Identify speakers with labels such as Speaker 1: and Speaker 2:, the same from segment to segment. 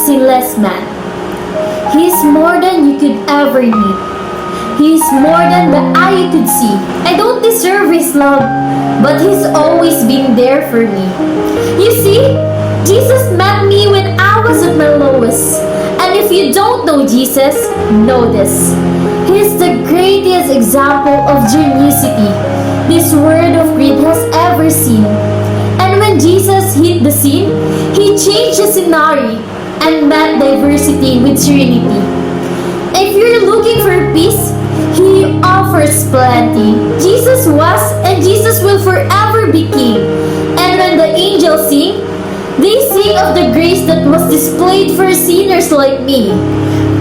Speaker 1: sinless man. He's more than you could ever need. He's more than the eye could see. I don't deserve His love, but He's always been there for me. You see, Jesus met me when I was at my lowest. And if you don't know Jesus, know this. He's the greatest example of generosity this world of greed has ever seen. And when Jesus hit the scene, He changed the scenario and met diversity with serenity. If you're looking for peace, He offers plenty. Jesus was and Jesus will forever be King. And when the angels sing, they sing of the grace that was displayed for sinners like me.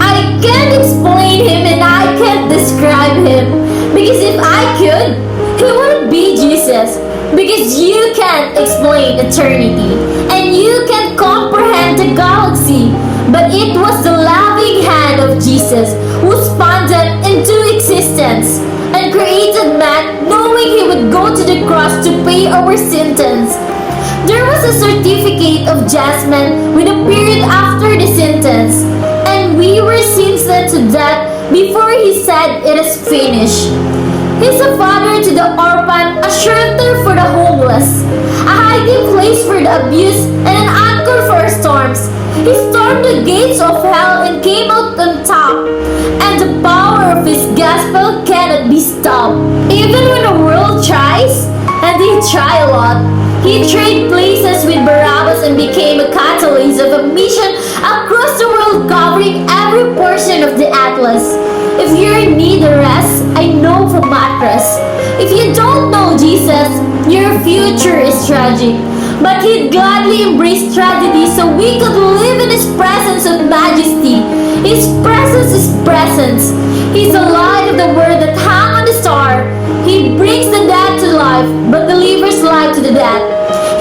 Speaker 1: I can't explain Him and I can't describe Him. Because if I could, He wouldn't be Jesus. Because you can't explain eternity. And you can't comprehend the galaxy. But it was the loving hand of Jesus who spun them into existence and created man, knowing He would go to the cross to pay our sentence. There was a certificate of judgment with a period after the sentence, and we were sentenced to death before He said it is finished. He's a father to the orphan, a shelter for the homeless, a hiding place for the abused, and an anchor for storms. He stormed the gates of hell and came out on top, and the power of His gospel cannot be stopped. Even when the world tries, and they try a lot, He traded places with Barabbas and became a catalyst of a mission across the world, covering every portion of the atlas. If you're in need of rest, I know from mattress. If you don't know Jesus, your future is tragic. But He'd gladly embrace tragedy so we could live in His presence of majesty. His presence is presence. He's the light of the world that hung on the star. He brings the dead to life, but delivers life to the dead.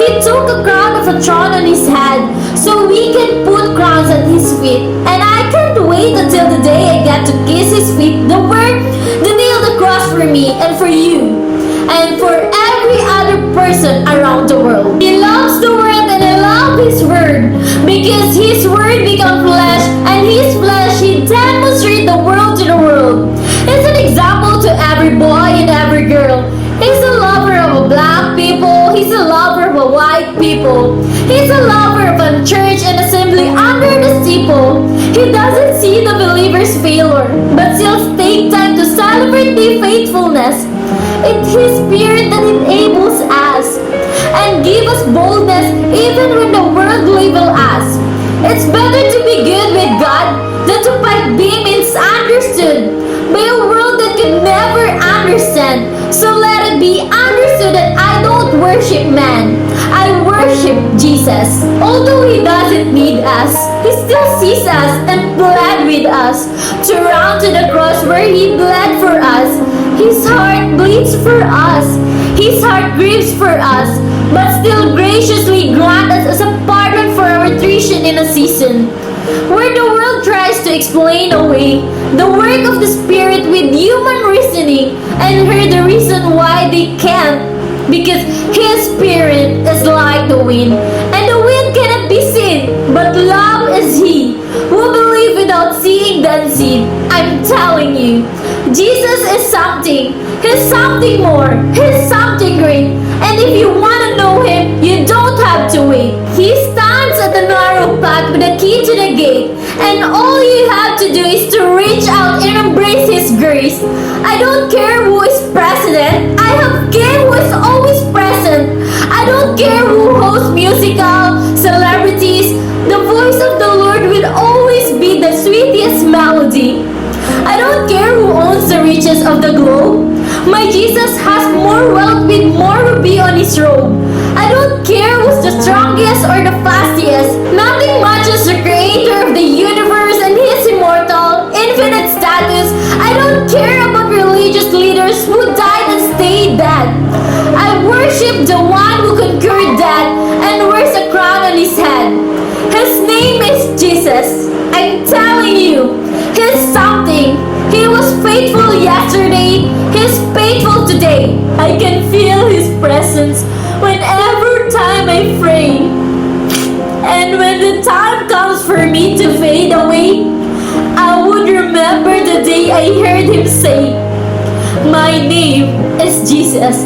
Speaker 1: He took a crown of a throne on His head, so we can put crowns at His feet. And I can't wait until the day I get to kiss His feet, the word that nailed the cross for me and for you, and for every other person around the world. He loves the world and I love His word, because His word became flesh, and His flesh He demonstrated the world to the world. He's an example to every boy and every girl. He's a lover of a black people. He's a lover of a white people. He's a lover of a church and assembly under the steeple. He doesn't see the believer's failure, but still take time to celebrate their faithfulness. It's His Spirit that enables us and give us boldness even when the world labels us. It's better to be good with God than to fight being misunderstood by a world that can never understand. So let it be understood that I don't worship man. I worship Jesus. Although He doesn't need us, He still sees us and bled with us to run to the cross where He bled for us. His heart bleeds for us. His heart grieves for us, but still graciously grant us as a pardon for our treason in a season where the world tries to explain away the work of the Spirit with human reasoning and hear the reason why they can't, because His Spirit is like the wind, and the wind cannot be seen, but love is He who believes without seeing the unseen. I'm telling you, Jesus is something. He's something more. He's something great. And if you want to know Him, you don't have to wait. He stands at the narrow path with a key to the gate. And all you have to do is to reach out and embrace His grace. I don't care who is president. I have King who is always present. I don't care who hosts musical celebrities. The voice of the Lord will always be the sweetest melody. I don't care who owns the riches of the globe. My Jesus has more wealth with more ruby on His robe. I don't care who's the strongest or the fastest. Nothing matches the creator of the universe and His immortal, infinite status. I don't care about religious leaders who died and stayed dead. I worship the one who conquered death and wears a crown on His head. His name is Jesus. I'm telling you, He's something. He was faithful yesterday. He's faithful today. I can feel His presence whenever time I pray. And when the time comes for me to fade away, I would remember the day I heard him say, "My name is Jesus."